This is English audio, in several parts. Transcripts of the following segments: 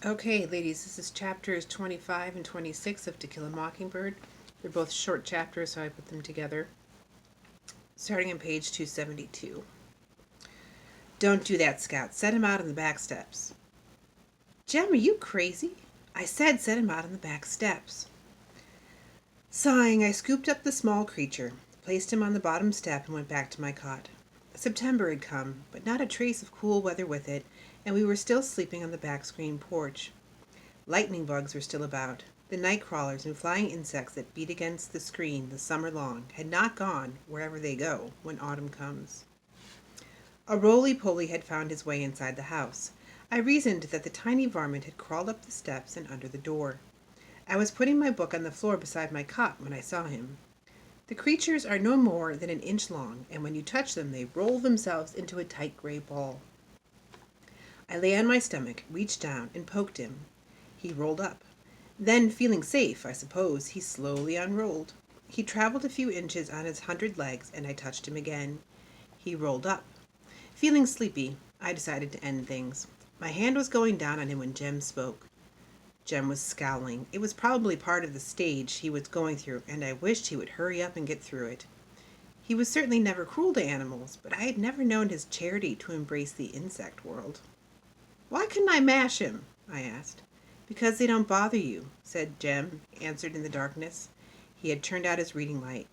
Okay, ladies, this is chapters 25 and 26 of To Kill a Mockingbird. They're both short chapters, so I put them together. Starting on page 272. Don't do that, Scout. Set him out on the back steps. Jem, are you crazy? I said set him out on the back steps. Sighing, I scooped up the small creature, placed him on the bottom step, and went back to my cot. September had come, but not a trace of cool weather with it, and we were still sleeping on the back screen porch. Lightning bugs were still about. The night crawlers and flying insects that beat against the screen the summer long had not gone wherever they go when autumn comes. A roly-poly had found his way inside the house. I reasoned that the tiny varmint had crawled up the steps and under the door. I was putting my book on the floor beside my cot when I saw him. The creatures are no more than an inch long, and when you touch them they roll themselves into a tight gray ball. I lay on my stomach, reached down, and poked him. He rolled up. Then, feeling safe, I suppose, he slowly unrolled. He traveled a few inches on his 100 legs, and I touched him again. He rolled up. Feeling sleepy, I decided to end things. My hand was going down on him when Jem spoke. Jem was scowling. It was probably part of the stage he was going through, and I wished he would hurry up and get through it. He was certainly never cruel to animals, but I had never known his charity to embrace the insect world. "Why couldn't I mash him?" I asked. "Because they don't bother you," said Jem, answered in the darkness. He had turned out his reading light.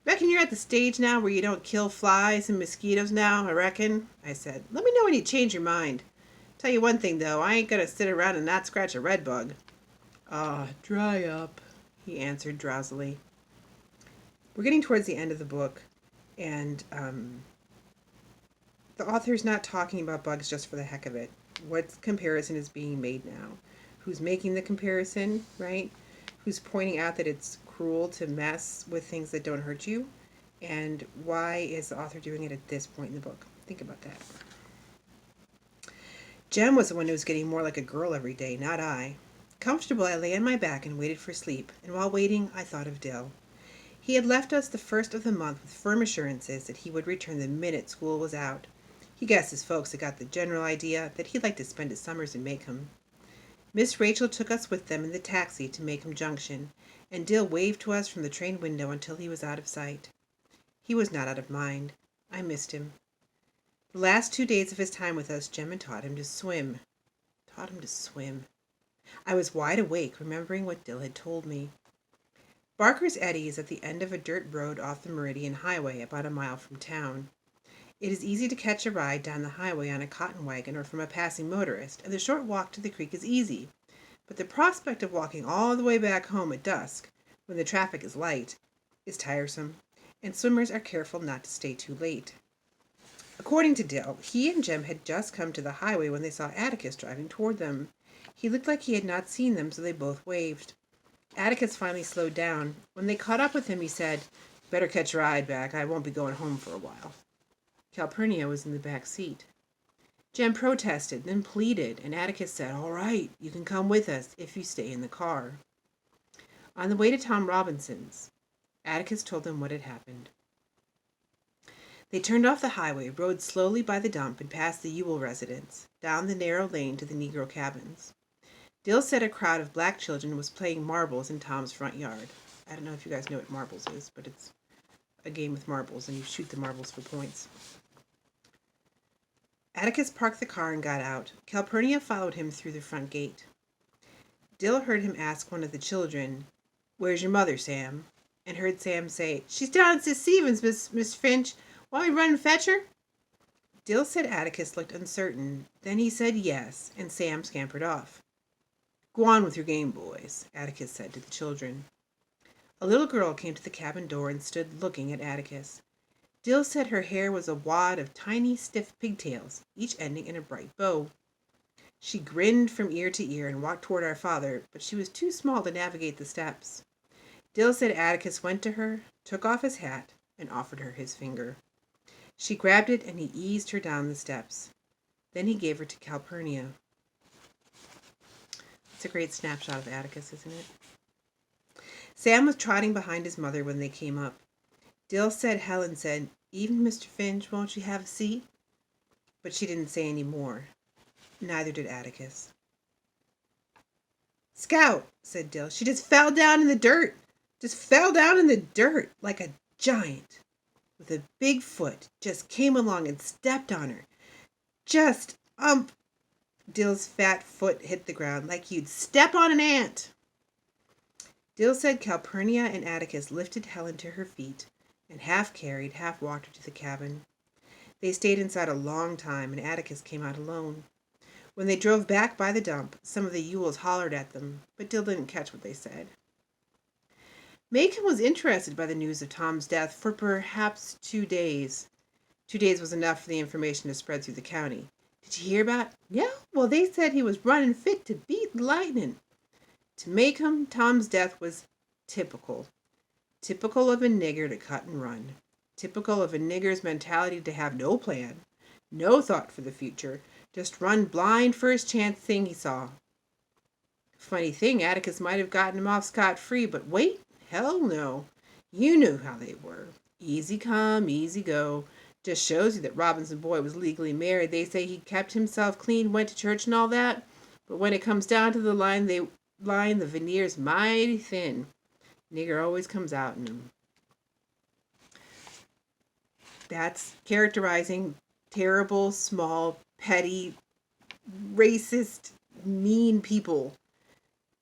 "Reckon you're at the stage now where you don't kill flies and mosquitoes now, I reckon," I said. "Let me know when you change your mind. Tell you one thing, though, I ain't gonna sit around and not scratch a redbug." "Ah, dry up," he answered drowsily. We're getting towards the end of the book, and the author's not talking about bugs just for the heck of it. What comparison is being made now? Who's making the comparison, right? Who's pointing out that it's cruel to mess with things that don't hurt you? And why is the author doing it at this point in the book? Think about that. Jem was the one who was getting more like a girl every day, not I. Comfortable, I lay on my back and waited for sleep, and while waiting, I thought of Dill. He had left us the first of the month with firm assurances that he would return the minute school was out. He guessed his folks had got the general idea that he'd like to spend his summers in Maycomb. Miss Rachel took us with them in the taxi to Maycomb Junction, and Dill waved to us from the train window until he was out of sight. He was not out of mind. I missed him. The last 2 days of his time with us, Jem had taught him to swim. Taught him to swim. I was wide awake, remembering what Dill had told me. Barker's Eddy is at the end of a dirt road off the Meridian Highway, about a mile from town. It is easy to catch a ride down the highway on a cotton wagon or from a passing motorist, and the short walk to the creek is easy. But the prospect of walking all the way back home at dusk, when the traffic is light, is tiresome, and swimmers are careful not to stay too late. According to Dill, he and Jem had just come to the highway when they saw Atticus driving toward them. He looked like he had not seen them, so they both waved. Atticus finally slowed down. When they caught up with him, he said, "Better catch a ride back. I won't be going home for a while." Calpurnia was in the back seat. Jem protested, then pleaded, and Atticus said, "All right, you can come with us if you stay in the car." On the way to Tom Robinson's, Atticus told them what had happened. They turned off the highway, rode slowly by the dump, and past the Ewell residence, down the narrow lane to the Negro cabins. Dill said a crowd of black children was playing marbles in Tom's front yard. I don't know if you guys know what marbles is, but it's a game with marbles, and you shoot the marbles for points. Atticus parked the car and got out. Calpurnia followed him through the front gate. Dill heard him ask one of the children, "Where's your mother, Sam?" and heard Sam say, "She's down at Sis Stevens, Miss Finch. Want me to run and fetch her?" Dill said Atticus looked uncertain. Then he said yes, and Sam scampered off. "Go on with your game, boys," Atticus said to the children. A little girl came to the cabin door and stood looking at Atticus. Dill said her hair was a wad of tiny, stiff pigtails, each ending in a bright bow. She grinned from ear to ear and walked toward our father, but she was too small to navigate the steps. Dill said Atticus went to her, took off his hat, and offered her his finger. She grabbed it, and he eased her down the steps. Then he gave her to Calpurnia. It's a great snapshot of Atticus, isn't it? Sam was trotting behind his mother when they came up. Dill said Helen said, "Even Mr. Finch, won't you have a seat?" But she didn't say any more. Neither did Atticus. Scout, said Dill. She just fell down in the dirt. Just fell down in the dirt like a giant with a big foot just came along and stepped on her. Just Dill's fat foot hit the ground like you'd step on an ant. Dill said Calpurnia and Atticus lifted Helen to her feet and half carried, half walked her to the cabin. They stayed inside a long time, and Atticus came out alone. When they drove back by the dump, some of the Yules hollered at them, but Dill didn't catch what they said. Macon was interested by the news of Tom's death for perhaps 2 days. 2 days was enough for the information to spread through the county. Did you hear about? Yeah, well, they said he was running fit to beat lightning. To Macon, Tom's death was typical. Typical of a nigger to cut and run. Typical of a nigger's mentality to have no plan, no thought for the future, just run blind first chance thing he saw. Funny thing, Atticus might have gotten him off scot-free, but wait, hell no. You knew how they were. Easy come, easy go. Just shows you that Robinson boy was legally married. They say he kept himself clean, went to church and all that, but when it comes down to the line, the veneer's mighty thin. Nigger always comes out in him. That's characterizing terrible, small, petty, racist, mean people.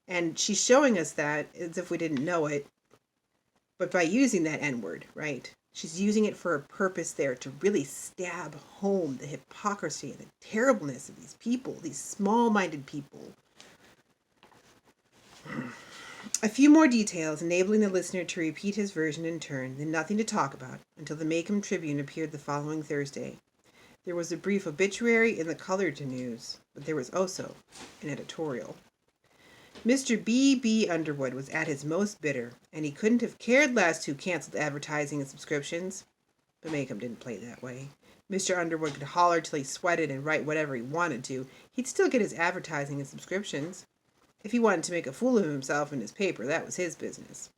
And she's showing us that as if we didn't know it, but by using that N-word, right? She's using it for a purpose there to really stab home the hypocrisy and the terribleness of these people, these small-minded people. A few more details, enabling the listener to repeat his version in turn, then nothing to talk about, until the Macomb Tribune appeared the following Thursday. There was a brief obituary in the colored news, but there was also an editorial. Mr. B. Underwood was at his most bitter, and he couldn't have cared less who canceled advertising and subscriptions. But Macomb didn't play that way. Mr. Underwood could holler till he sweated and write whatever he wanted to. He'd still get his advertising and subscriptions. If he wanted to make a fool of himself in his paper, that was his business.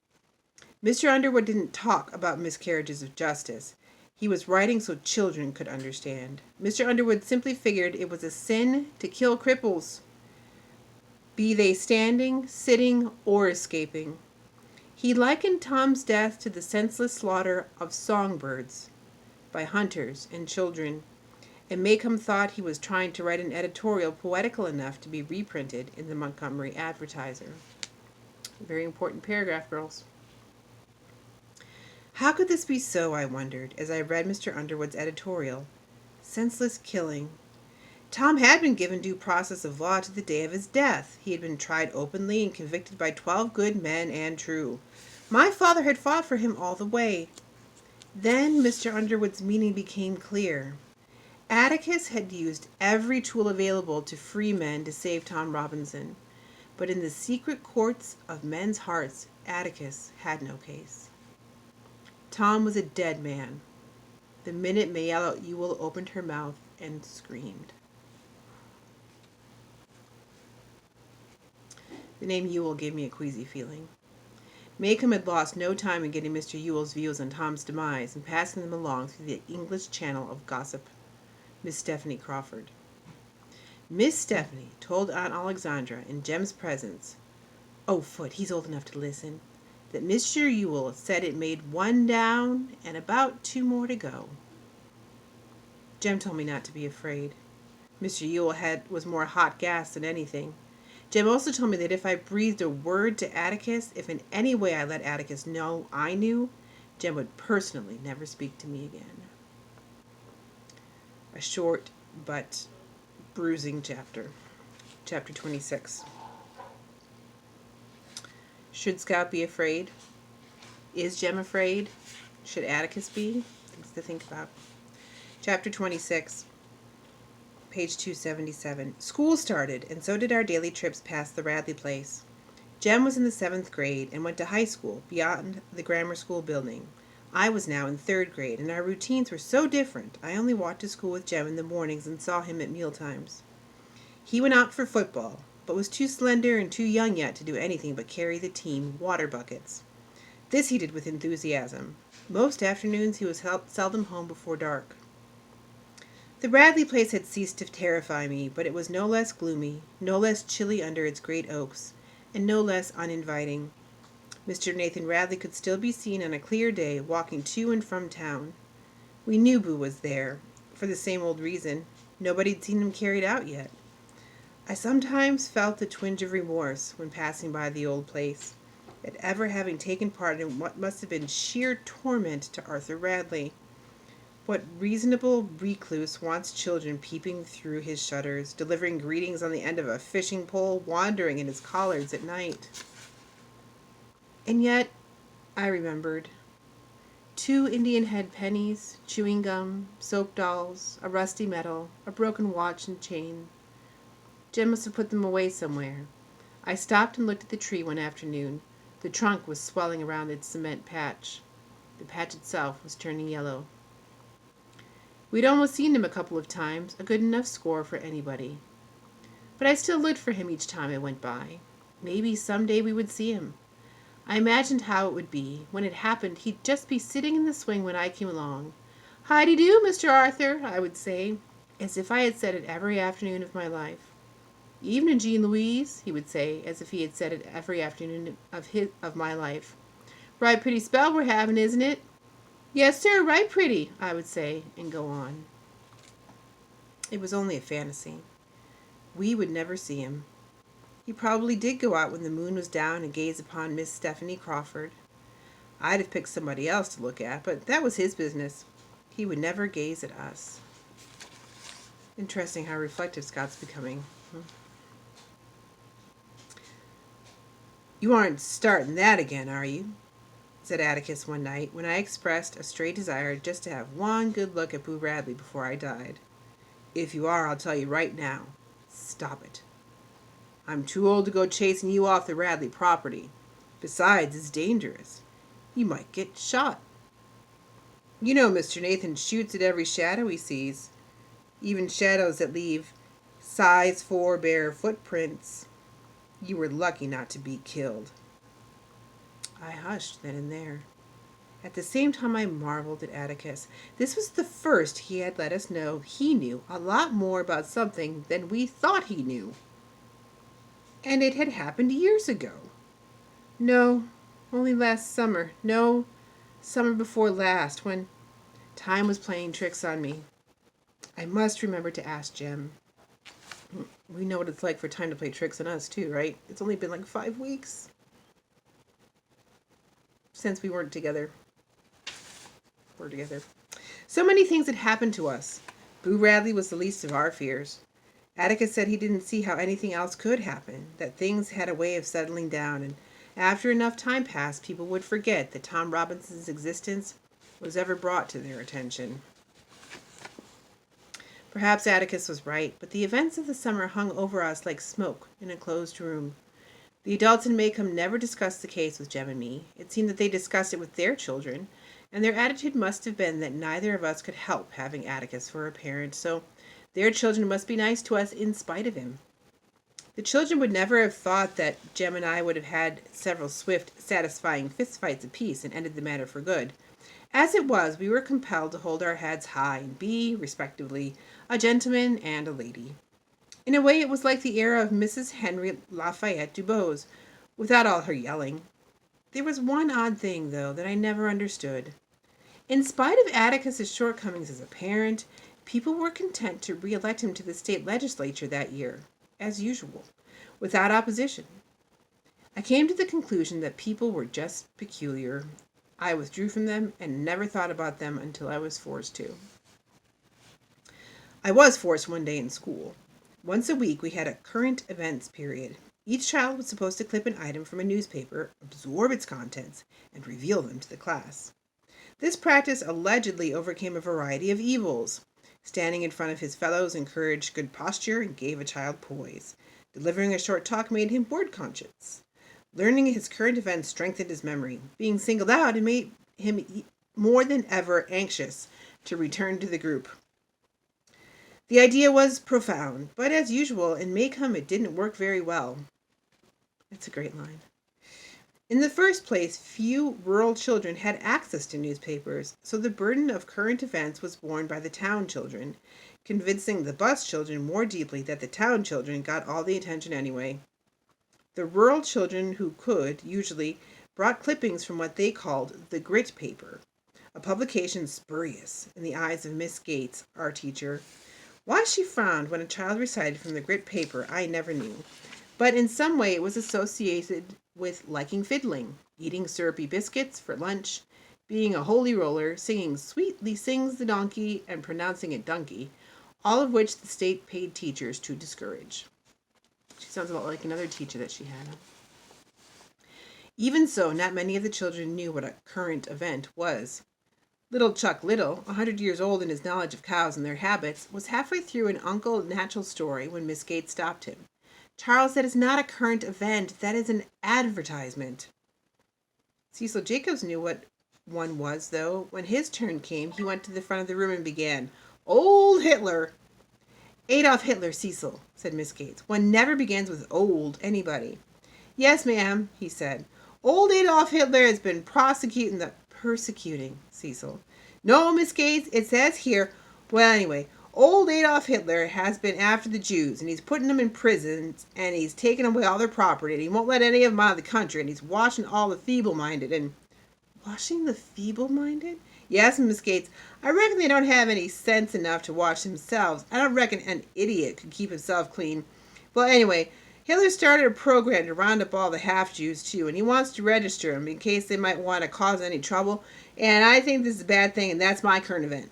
Mr. Underwood didn't talk about miscarriages of justice. He was writing so children could understand. Mr. Underwood simply figured it was a sin to kill cripples, be they standing, sitting, or escaping. He likened Tom's death to the senseless slaughter of songbirds by hunters and children, and Macomb thought he was trying to write an editorial poetical enough to be reprinted in the Montgomery Advertiser. Very important paragraph, girls. How could this be so, I wondered, as I read Mr. Underwood's editorial. Senseless killing. Tom had been given due process of law to the day of his death. He had been tried openly and convicted by 12 good men and true. My father had fought for him all the way. Then Mr. Underwood's meaning became clear. Atticus had used every tool available to free men to save Tom Robinson. But in the secret courts of men's hearts, Atticus had no case. Tom was a dead man. The minute Mayella Ewell opened her mouth and screamed. The name Ewell gave me a queasy feeling. Macomb had lost no time in getting Mr. Ewell's views on Tom's demise and passing them along through the English channel of gossip. Miss Stephanie Crawford. Miss Stephanie told Aunt Alexandra in Jem's presence, oh, Foot, he's old enough to listen, that Mr. Ewell said it made 1 down and about 2 more to go. Jem told me not to be afraid. Mr. Ewell was more hot gas than anything. Jem also told me that if I breathed a word to Atticus, if in any way I let Atticus know I knew, Jem would personally never speak to me again. A short but bruising chapter. Chapter 26. Should Scout be afraid? Is Jem afraid? Should Atticus be? Things to think about. Chapter 26. Page 277. School started, and so did our daily trips past the Radley place. Jem was in the 7th grade and went to high school beyond the grammar school building. I was now in 3rd grade, and our routines were so different. I only walked to school with Jem in the mornings and saw him at mealtimes. He went out for football, but was too slender and too young yet to do anything but carry the team water buckets. This he did with enthusiasm. Most afternoons he was seldom home before dark. The Radley place had ceased to terrify me, but it was no less gloomy, no less chilly under its great oaks, and no less uninviting. Mr. Nathan Radley could still be seen on a clear day walking to and from town. We knew Boo was there, for the same old reason. Nobody'd seen him carried out yet. I sometimes felt a twinge of remorse when passing by the old place, at ever having taken part in what must have been sheer torment to Arthur Radley. What reasonable recluse wants children peeping through his shutters, delivering greetings on the end of a fishing pole, wandering in his collards at night? And yet, I remembered. 2 Indian head pennies, chewing gum, soap dolls, a rusty medal, a broken watch and chain. Jem must have put them away somewhere. I stopped and looked at the tree one afternoon. The trunk was swelling around its cement patch. The patch itself was turning yellow. We'd almost seen him a couple of times, a good enough score for anybody. But I still looked for him each time I went by. Maybe someday we would see him. I imagined how it would be. When it happened, he'd just be sitting in the swing when I came along. "How-de-do, Mr. Arthur," I would say, as if I had said it every afternoon of my life. "Evening, Jean Louise," he would say, as if he had said it every afternoon of my life. "Right pretty spell we're having, isn't it?" "Yes, sir, right pretty," I would say, and go on. It was only a fantasy. We would never see him. He probably did go out when the moon was down and gaze upon Miss Stephanie Crawford. I'd have picked somebody else to look at, but that was his business. He would never gaze at us. Interesting how reflective Scott's becoming. "You aren't starting that again, are you?" said Atticus one night when I expressed a stray desire just to have one good look at Boo Radley before I died. "If you are, I'll tell you right now, stop it. I'm too old to go chasing you off the Radley property. Besides, it's dangerous. You might get shot. You know Mr. Nathan shoots at every shadow he sees, even shadows that leave size 4 bare footprints. You were lucky not to be killed." I hushed then and there. At the same time I marveled at Atticus. This was the first he had let us know he knew a lot more about something than we thought he knew. And it had happened years ago. No, only last summer. No, summer before last, when time was playing tricks on me. I must remember to ask Jem. We know what it's like for time to play tricks on us too, right? It's only been like 5 weeks since we weren't together. We're together. So many things had happened to us. Boo Radley was the least of our fears. Atticus said he didn't see how anything else could happen, that things had a way of settling down, and after enough time passed, people would forget that Tom Robinson's existence was ever brought to their attention. Perhaps Atticus was right, but the events of the summer hung over us like smoke in a closed room. The adults in Maycomb never discussed the case with Jem and me. It seemed that they discussed it with their children, and their attitude must have been that neither of us could help having Atticus for a parent, so their children must be nice to us in spite of him. The children would never have thought that Jem and I would have had several swift, satisfying fistfights apiece and ended the matter for good. As it was, we were compelled to hold our heads high and be, respectively, a gentleman and a lady. In a way, it was like the era of Mrs. Henry Lafayette Dubose, without all her yelling. There was one odd thing, though, that I never understood. In spite of Atticus's shortcomings as a parent, people were content to re-elect him to the state legislature that year, as usual, without opposition. I came to the conclusion that people were just peculiar. I withdrew from them and never thought about them until I was forced to. I was forced one day in school. Once a week we had a current events period. Each child was supposed to clip an item from a newspaper, absorb its contents, and reveal them to the class. This practice allegedly overcame a variety of evils. Standing in front of his fellows encouraged good posture and gave a child poise. Delivering a short talk made him word conscious. Learning his current events strengthened his memory. Being singled out, it made him more than ever anxious to return to the group. The idea was profound, but as usual, in Maycomb it didn't work very well. That's a great line. In the first place, few rural children had access to newspapers, so the burden of current events was borne by the town children, convincing the bus children more deeply that the town children got all the attention anyway. The rural children who could, usually, brought clippings from what they called the grit paper, a publication spurious in the eyes of Miss Gates, our teacher. Why she frowned when a child recited from the grit paper, I never knew. But in some way it was associated with liking fiddling, eating syrupy biscuits for lunch, being a holy roller, singing Sweetly Sings the Donkey and pronouncing it donkey, all of which the state paid teachers to discourage. She sounds a lot like another teacher that she had. Even so, not many of the children knew what a current event was. Little Chuck Little, 100 years old in his knowledge of cows and their habits, was halfway through an Uncle Natural story when Miss Gates stopped him. Charles, that is not a current event. That is an advertisement. Cecil Jacobs knew what one was, though. When his turn came, he went to the front of the room and began, "Old Hitler." "Adolf Hitler, Cecil," said Miss Gates. "One never begins with old anybody." "Yes, ma'am," he said. "Old Adolf Hitler has been persecuting, Cecil." "No, Miss Gates, it says here, well, anyway, old Adolf Hitler has been after the Jews, and he's putting them in prisons, and he's taking away all their property, and he won't let any of them out of the country, and he's washing all the feeble-minded, and..." "Washing the feeble-minded?" "Yes, Miss Gates, I reckon they don't have any sense enough to wash themselves. I don't reckon an idiot could keep himself clean. Well, anyway, Hitler started a program to round up all the half-Jews, too, and he wants to register them in case they might want to cause any trouble, and I think this is a bad thing, and that's my current event."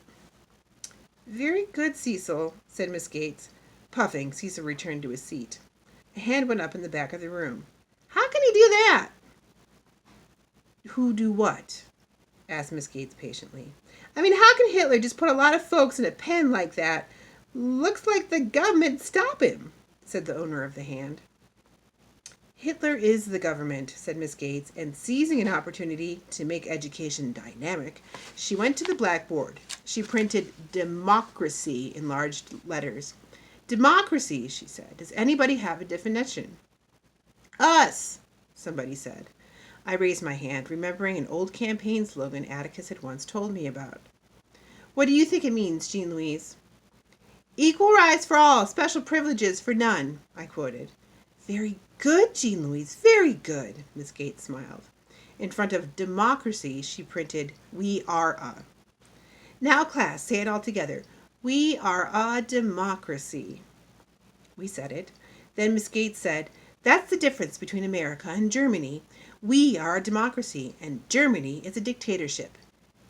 "Very good, Cecil," said Miss Gates. Puffing, Cecil returned to his seat. A hand went up in the back of the room. "How can he do that?" "Who do what?" asked Miss Gates patiently. "I mean, how can Hitler just put a lot of folks in a pen like that? Looks like the government stop him," said the owner of the hand. "Hitler is the government," said Miss Gates, and seizing an opportunity to make education dynamic, she went to the blackboard. She printed "democracy" in large letters. "Democracy," she said. "Does anybody have a definition?" "Us," somebody said. I raised my hand, remembering an old campaign slogan Atticus had once told me about. "What do you think it means, Jean Louise?" "Equal rights for all, special privileges for none," I quoted. "Very good, Jean Louise, very good," Miss Gates smiled. In front of democracy, she printed, "We are a." "Now, class, say it all together. We are a democracy." We said it. Then Miss Gates said, "That's the difference between America and Germany. We are a democracy, and Germany is a dictatorship."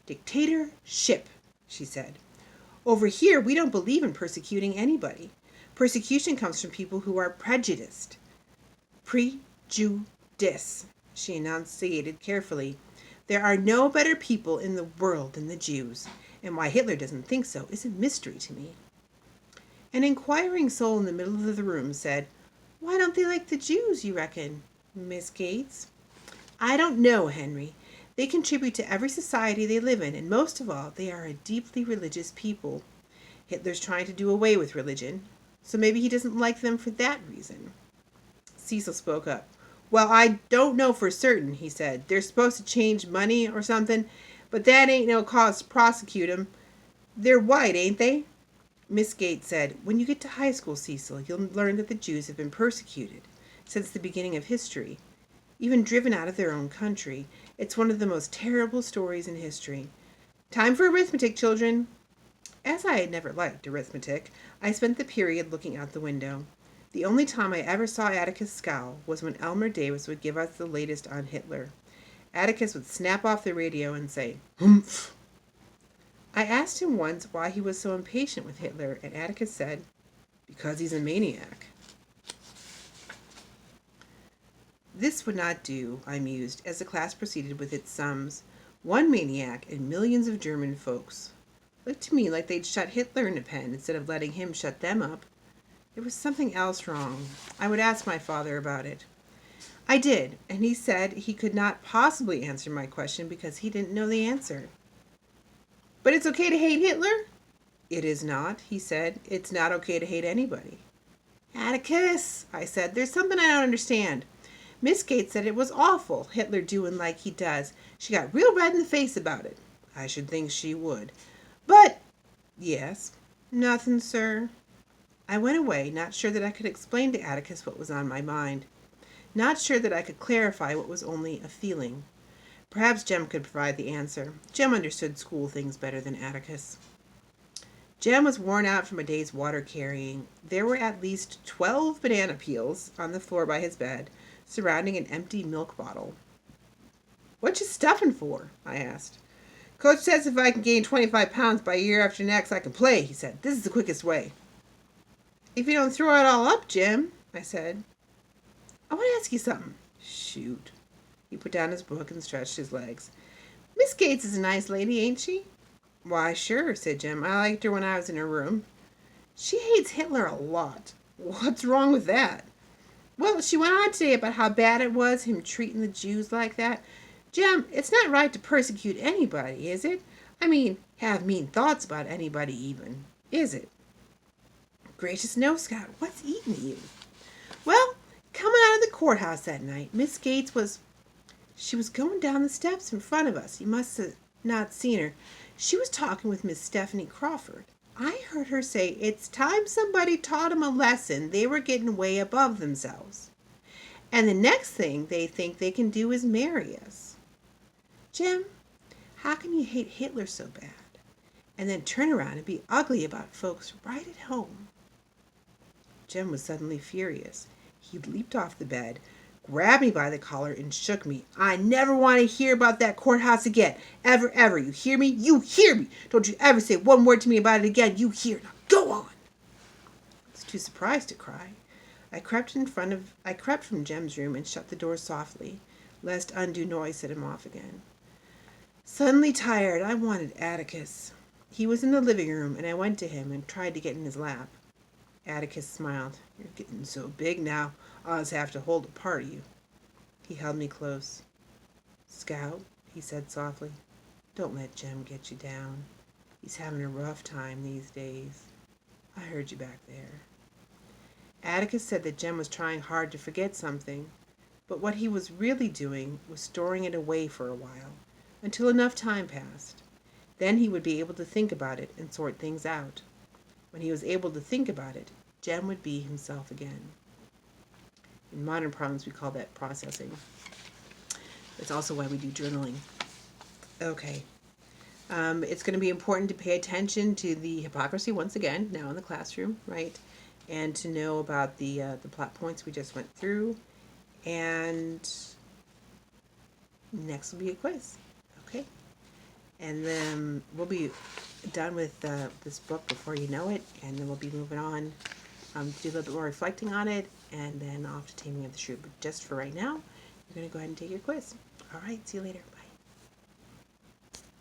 "Dictatorship," she said. "Over here, we don't believe in persecuting anybody. Persecution comes from people who are prejudiced." "Prejudice," she enunciated carefully. "There are no better people in the world than the Jews, and why Hitler doesn't think so is a mystery to me." An inquiring soul in the middle of the room said, "Why don't they like the Jews, you reckon, Miss Gates?" "I don't know, Henry. They contribute to every society they live in, and most of all, they are a deeply religious people. Hitler's trying to do away with religion, so maybe he doesn't like them for that reason." Cecil spoke up. "Well, I don't know for certain," he said. "They're supposed to change money or something, but that ain't no cause to prosecute 'em. They're white, ain't they?" Miss Gates said, "When you get to high school, Cecil, you'll learn that the Jews have been persecuted since the beginning of history, even driven out of their own country. It's one of the most terrible stories in history. Time for arithmetic, children." As I had never liked arithmetic, I spent the period looking out the window. The only time I ever saw Atticus scowl was when Elmer Davis would give us the latest on Hitler. Atticus would snap off the radio and say, "Humph." I asked him once why he was so impatient with Hitler, and Atticus said, "Because he's a maniac." This would not do, I mused, as the class proceeded with its sums. One maniac and millions of German folks. Looked to me like they'd shut Hitler in a pen instead of letting him shut them up. There was something else wrong. I would ask my father about it. I did, and he said he could not possibly answer my question because he didn't know the answer. "But it's okay to hate Hitler?" "It is not," he said. "It's not okay to hate anybody." "Atticus," I said, "there's something I don't understand. Miss Gates said it was awful, Hitler doing like he does. She got real red in the face about it." "I should think she would." "But—" "Yes?" "Nothing, sir." I went away, not sure that I could explain to Atticus what was on my mind. not sure that I could clarify what was only a feeling. Perhaps Jem could provide the answer. Jem understood school things better than Atticus. Jem was worn out from a day's water carrying. There were at least 12 banana peels on the floor by his bed, surrounding an empty milk bottle. "What you stuffing for?" I asked. "Coach says if I can gain 25 pounds by year after next, I can play," he said. "This is the quickest way." "If you don't throw it all up, Jim," I said. "I want to ask you something." "Shoot." He put down his book and stretched his legs. "Miss Gates is a nice lady, ain't she?" "Why, sure," said Jim. "I liked her when I was in her room." "She hates Hitler a lot." "What's wrong with that?" "Well, she went on today about how bad it was, him treating the Jews like that. Jem, it's not right to persecute anybody, is it? I mean, have mean thoughts about anybody even. Is it?" "Gracious no, Scott. What's eating you?" "Well, coming out of the courthouse that night, Miss Gates she was going down the steps in front of us. You must have not seen her. She was talking with Miss Stephanie Crawford. I heard her say it's time somebody taught 'em a lesson. They were getting way above themselves. And the next thing they think they can do is marry us. Jim, how can you hate Hitler so bad and then turn around and be ugly about folks right at home?" Jim was suddenly furious. He leaped off the bed, grabbed me by the collar, and shook me. "I never want to hear about that courthouse again. Ever, ever. You hear me? You hear me. Don't you ever say one word to me about it again. You hear. Now go on." I was too surprised to cry. I crept from Jem's room and shut the door softly, lest undue noise set him off again. Suddenly tired, I wanted Atticus. He was in the living room, and I went to him and tried to get in his lap. Atticus smiled. "You're getting so big now, I'll just have to hold a part of you." He held me close. "Scout," he said softly, "don't let Jem get you down. He's having a rough time these days. I heard you back there." Atticus said that Jem was trying hard to forget something, but what he was really doing was storing it away for a while, until enough time passed. Then he would be able to think about it and sort things out. When he was able to think about it, Jem would be himself again. In modern parlance, we call that processing. It's also why we do journaling. Okay. It's going to be important to pay attention to the hypocrisy once again, now in the classroom, right? And to know about the plot points we just went through. And next will be a quiz. Okay? And then we'll be done with this book before you know it, and then we'll be moving on to do a little bit more reflecting on it, and then off to Taming of the Shrew. But just for right now, you're going to go ahead and take your quiz. All right, see you later. Bye.